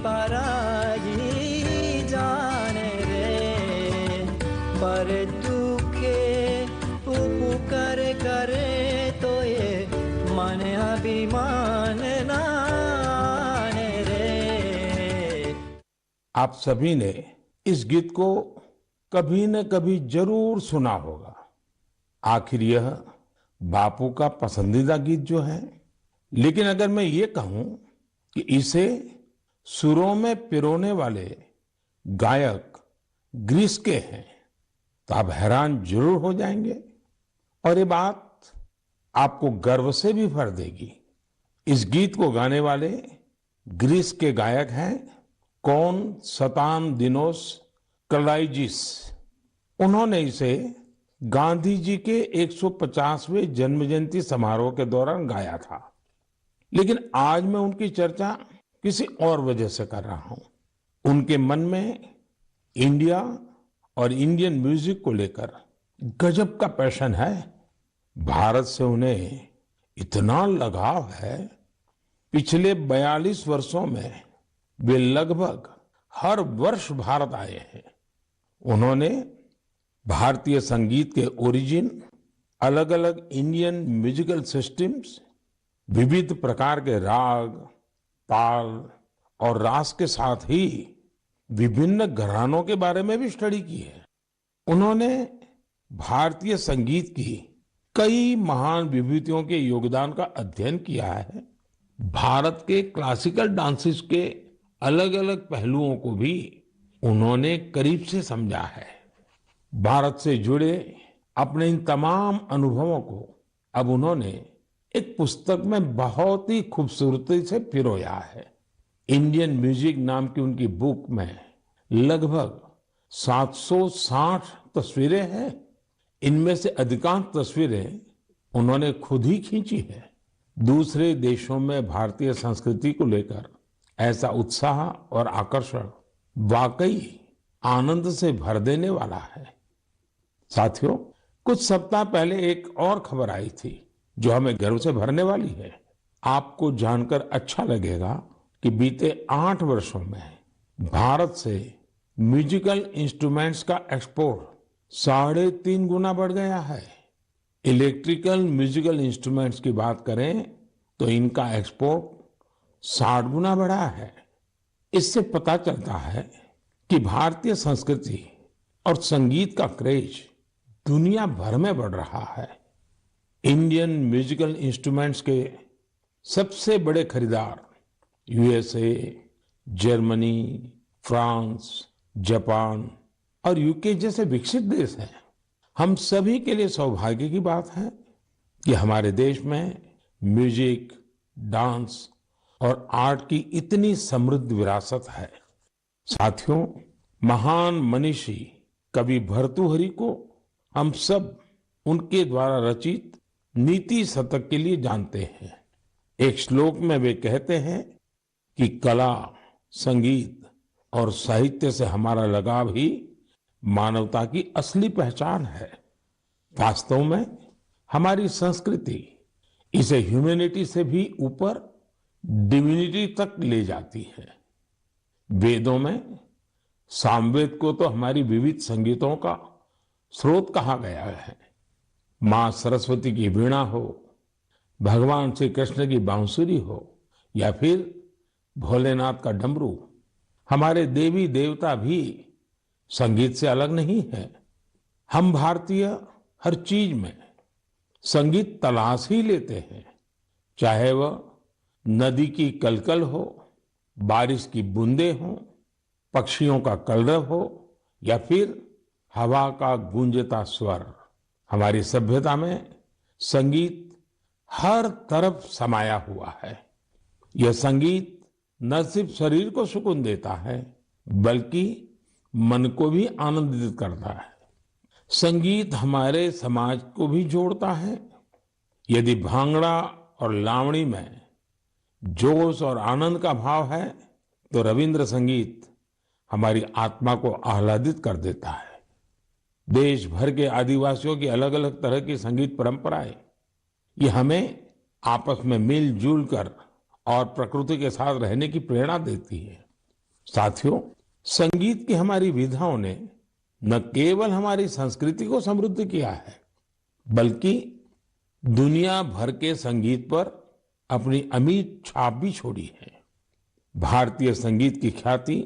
पराई जान रे, पर दुखे उपकार करे तो ये मन अभिमान नान रे। आप सभी ने इस गीत को कभी न कभी जरूर सुना होगा। आखिर यह बापू का पसंदीदा गीत जो है, लेकिन अगर मैं ये कहूं कि इसे सुरों में पिरोने वाले गायक ग्रीस के हैं, तो आप हैरान जरूर हो जाएंगे और ये बात आपको गर्व से भी भर देगी। इस गीत को गाने वाले ग्रीस के गायक हैं कोनस्टांतिनोस कलाइजिस। उन्होंने इसे गांधी जी के 150वें जन्म जयंती समारोह के दौरान गाया था। लेकिन आज मैं उनकी चर्चा किसी और वजह से कर रहा हूं। उनके मन में इंडिया और इंडियन म्यूजिक को लेकर गजब का पैशन है। भारत से उन्हें इतना लगाव है, पिछले 42 वर्षों में वे लगभग हर वर्ष भारत आए हैं। उन्होंने भारतीय संगीत के ओरिजिन, अलग अलग इंडियन म्यूजिकल सिस्टम्स, विविध प्रकार के राग, ताल और रास के साथ ही विभिन्न घरानों के बारे में भी स्टडी की है। उन्होंने भारतीय संगीत की कई महान विभूतियों के योगदान का अध्ययन किया है। भारत के क्लासिकल डांसेस के अलग अलग पहलुओं को भी उन्होंने करीब से समझा है। भारत से जुड़े अपने इन तमाम अनुभवों को अब उन्होंने एक पुस्तक में बहुत ही खूबसूरती से पिरोया है। इंडियन म्यूजिक नाम की उनकी बुक में लगभग 760 तस्वीरें हैं। इनमें से अधिकांश तस्वीरें उन्होंने खुद ही खींची है। दूसरे देशों में भारतीय संस्कृति को लेकर ऐसा उत्साह और आकर्षण वाकई आनंद से भर देने वाला है। साथियों, कुछ सप्ताह पहले एक और खबर आई थी जो हमें गर्व से भरने वाली है। आपको जानकर अच्छा लगेगा कि बीते 8 वर्षों में भारत से म्यूजिकल इंस्ट्रूमेंट्स का एक्सपोर्ट 3.5 गुना बढ़ गया है। इलेक्ट्रिकल म्यूजिकल इंस्ट्रूमेंट्स की बात करें तो इनका एक्सपोर्ट 60 गुना बढ़ा है। इससे पता चलता है कि भारतीय संस्कृति और संगीत का क्रेज दुनिया भर में बढ़ रहा है। इंडियन म्यूजिकल इंस्ट्रूमेंट्स के सबसे बड़े खरीदार यूएसए, जर्मनी, फ्रांस, जापान और यूके जैसे विकसित देश हैं। हम सभी के लिए सौभाग्य की बात है कि हमारे देश में म्यूजिक, डांस और आर्ट की इतनी समृद्ध विरासत है। साथियों, महान मनीषी कवि भर्तृहरि को हम सब उनके द्वारा रचित नीति शतक के लिए जानते हैं। एक श्लोक में वे कहते हैं कि कला, संगीत और साहित्य से हमारा लगाव ही मानवता की असली पहचान है। वास्तव में हमारी संस्कृति इसे ह्यूमैनिटी से भी ऊपर डिविनिटी तक ले जाती है। वेदों में सामवेद को तो हमारी विविध संगीतों का स्रोत कहा गया है। मां सरस्वती की वीणा हो, भगवान श्री कृष्ण की बांसुरी हो या फिर भोलेनाथ का डमरू, हमारे देवी देवता भी संगीत से अलग नहीं है। हम भारतीय हर चीज में संगीत तलाश ही लेते हैं, चाहे वह नदी की कलकल हो, बारिश की बूंदें हो, पक्षियों का कलरव हो या फिर हवा का गूंजता स्वर। हमारी सभ्यता में संगीत हर तरफ समाया हुआ है। यह संगीत न सिर्फ शरीर को सुकून देता है बल्कि मन को भी आनंदित करता है। संगीत हमारे समाज को भी जोड़ता है। यदि भांगड़ा और लावणी में जोश और आनंद का भाव है तो रविंद्र संगीत हमारी आत्मा को आह्लादित कर देता है। देश भर के आदिवासियों की अलग अलग तरह की संगीत परंपराएं ये हमें आपस में मिलजुल कर और प्रकृति के साथ रहने की प्रेरणा देती है। साथियों, संगीत की हमारी विधाओं ने न केवल हमारी संस्कृति को समृद्ध किया है, बल्कि दुनिया भर के संगीत पर अपनी अमिट छाप भी छोड़ी है। भारतीय संगीत की ख्याति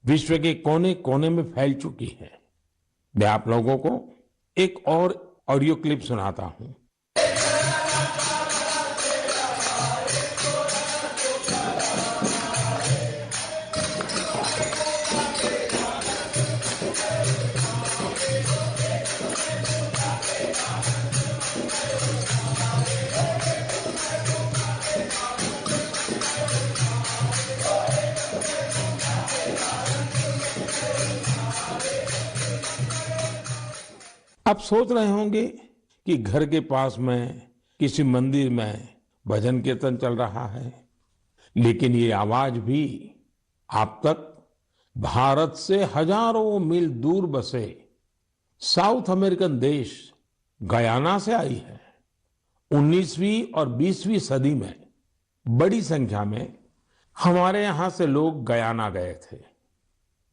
विश्व के कोने कोने में फैल चुकी है। मैं आप लोगों को एक और ऑडियो क्लिप सुनाता हूं। आप सोच रहे होंगे कि घर के पास में किसी मंदिर में भजन कीर्तन चल रहा है, लेकिन ये आवाज भी आप तक भारत से हजारों मील दूर बसे साउथ अमेरिकन देश गयाना से आई है। 19वीं और 20वीं सदी में बड़ी संख्या में हमारे यहां से लोग गयाना गए थे।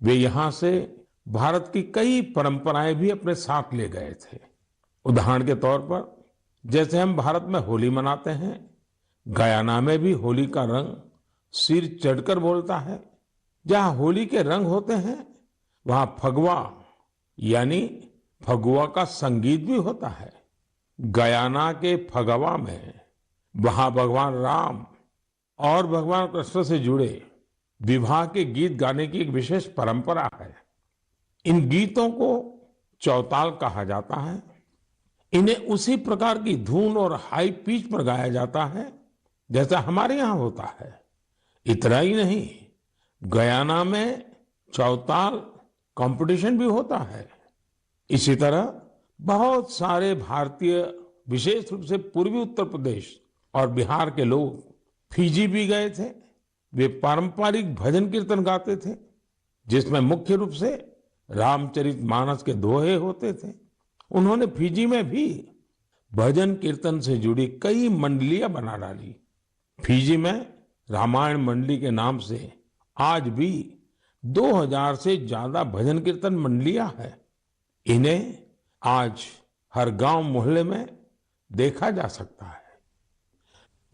वे यहां से भारत की कई परंपराएं भी अपने साथ ले गए थे। उदाहरण के तौर पर जैसे हम भारत में होली मनाते हैं, गयाना में भी होली का रंग सिर चढ़कर बोलता है। जहां होली के रंग होते हैं, वहां फगवा यानी फगुआ का संगीत भी होता है। गयाना के फगवा में वहां भगवान राम और भगवान कृष्ण से जुड़े विवाह के गीत गाने की एक विशेष परंपरा है। इन गीतों को चौताल कहा जाता है। इन्हें उसी प्रकार की धुन और हाई पिच पर गाया जाता है जैसा हमारे यहाँ होता है। इतना ही नहीं, गयाना में चौताल कंपटीशन भी होता है। इसी तरह बहुत सारे भारतीय, विशेष रूप से पूर्वी उत्तर प्रदेश और बिहार के लोग फिजी भी गए थे। वे पारंपरिक भजन कीर्तन गाते थे, जिसमें मुख्य रूप से रामचरितमानस के दोहे होते थे। उन्होंने फिजी में भी भजन कीर्तन से जुड़ी कई मंडलियां बना डाली। फिजी में रामायण मंडली के नाम से आज भी 2000 से ज्यादा भजन कीर्तन मंडलियां हैं। इन्हें आज हर गांव मोहल्ले में देखा जा सकता है।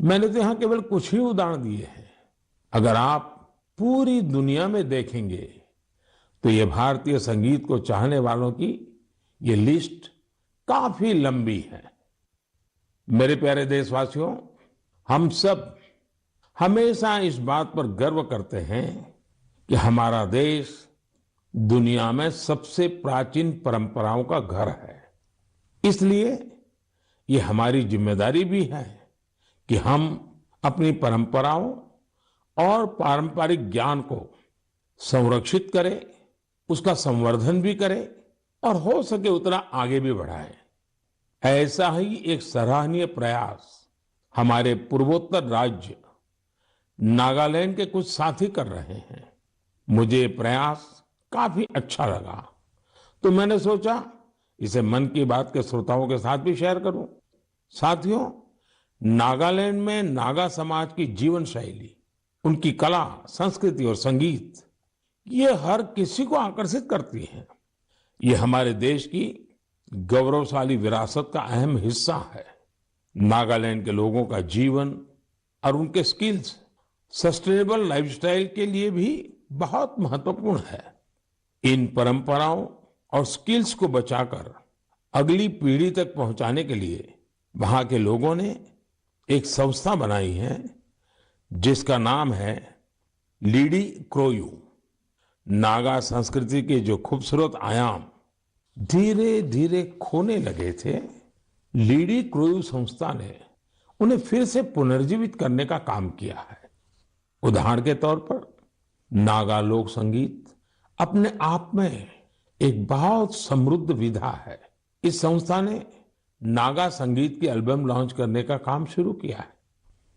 मैंने तो यहां केवल कुछ ही उदाहरण दिए हैं। अगर आप पूरी दुनिया में देखेंगे तो ये भारतीय संगीत को चाहने वालों की ये लिस्ट काफी लंबी है। मेरे प्यारे देशवासियों, हम सब हमेशा इस बात पर गर्व करते हैं कि हमारा देश दुनिया में सबसे प्राचीन परंपराओं का घर है। इसलिए ये हमारी जिम्मेदारी भी है कि हम अपनी परंपराओं और पारंपरिक ज्ञान को संरक्षित करें, उसका संवर्धन भी करें और हो सके उतना आगे भी बढ़ाएं। ऐसा ही एक सराहनीय प्रयास हमारे पूर्वोत्तर राज्य नागालैंड के कुछ साथी कर रहे हैं। मुझे ये प्रयास काफी अच्छा लगा, तो मैंने सोचा इसे मन की बात के श्रोताओं के साथ भी शेयर करूं। साथियों, नागालैंड में नागा समाज की जीवन शैली, उनकी कला, संस्कृति और संगीत, ये हर किसी को आकर्षित करती है। ये हमारे देश की गौरवशाली विरासत का अहम हिस्सा है। नागालैंड के लोगों का जीवन और उनके स्किल्स सस्टेनेबल लाइफस्टाइल के लिए भी बहुत महत्वपूर्ण है। इन परंपराओं और स्किल्स को बचाकर अगली पीढ़ी तक पहुंचाने के लिए वहां के लोगों ने एक संस्था बनाई है जिसका नाम है लीडी क्रोयू। नागा संस्कृति के जो खूबसूरत आयाम धीरे धीरे खोने लगे थे, लीडी क्रोयू संस्था ने उन्हें फिर से पुनर्जीवित करने का काम किया है। उदाहरण के तौर पर नागा लोक संगीत अपने आप में एक बहुत समृद्ध विधा है। इस संस्था ने नागा संगीत की एल्बम लॉन्च करने का काम शुरू किया है।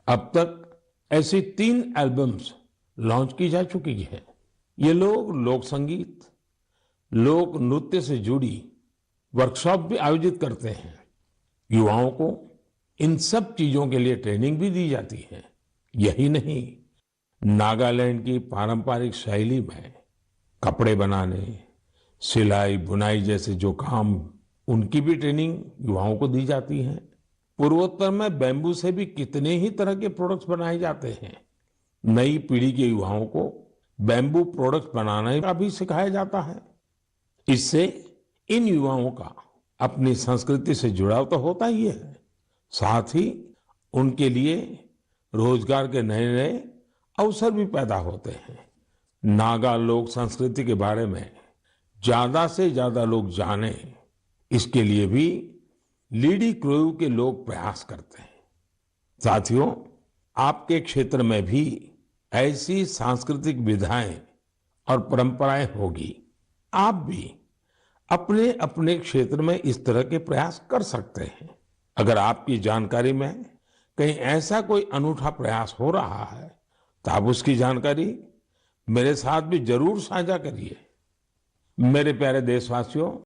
अब तक ऐसी 3 एल्बम्स लॉन्च की जा चुकी है। ये लोग लोक संगीत, लोक नृत्य से जुड़ी वर्कशॉप भी आयोजित करते हैं। युवाओं को इन सब चीजों के लिए ट्रेनिंग भी दी जाती है। यही नहीं, नागालैंड की पारंपरिक शैली में कपड़े बनाने, सिलाई बुनाई जैसे जो काम, उनकी भी ट्रेनिंग युवाओं को दी जाती है। पूर्वोत्तर में बैम्बू से भी कितने ही तरह के प्रोडक्ट्स बनाए जाते हैं। नई पीढ़ी के युवाओं को बैम्बू प्रोडक्ट्स बनाने का भी सिखाया जाता है। इससे इन युवाओं का अपनी संस्कृति से जुड़ाव तो होता ही है, साथ ही उनके लिए रोजगार के नए नए अवसर भी पैदा होते हैं। नागा लोक संस्कृति के बारे में ज्यादा से ज्यादा लोग जाने, इसके लिए भी लीडीक्रोयू के लोग प्रयास करते हैं। साथियों, आपके क्षेत्र में भी ऐसी सांस्कृतिक विधाएं और परंपराएं होगी। आप भी अपने अपने क्षेत्र में इस तरह के प्रयास कर सकते हैं। अगर आपकी जानकारी में कहीं ऐसा कोई अनूठा प्रयास हो रहा है तो आप उसकी जानकारी मेरे साथ भी जरूर साझा करिए। मेरे प्यारे देशवासियों,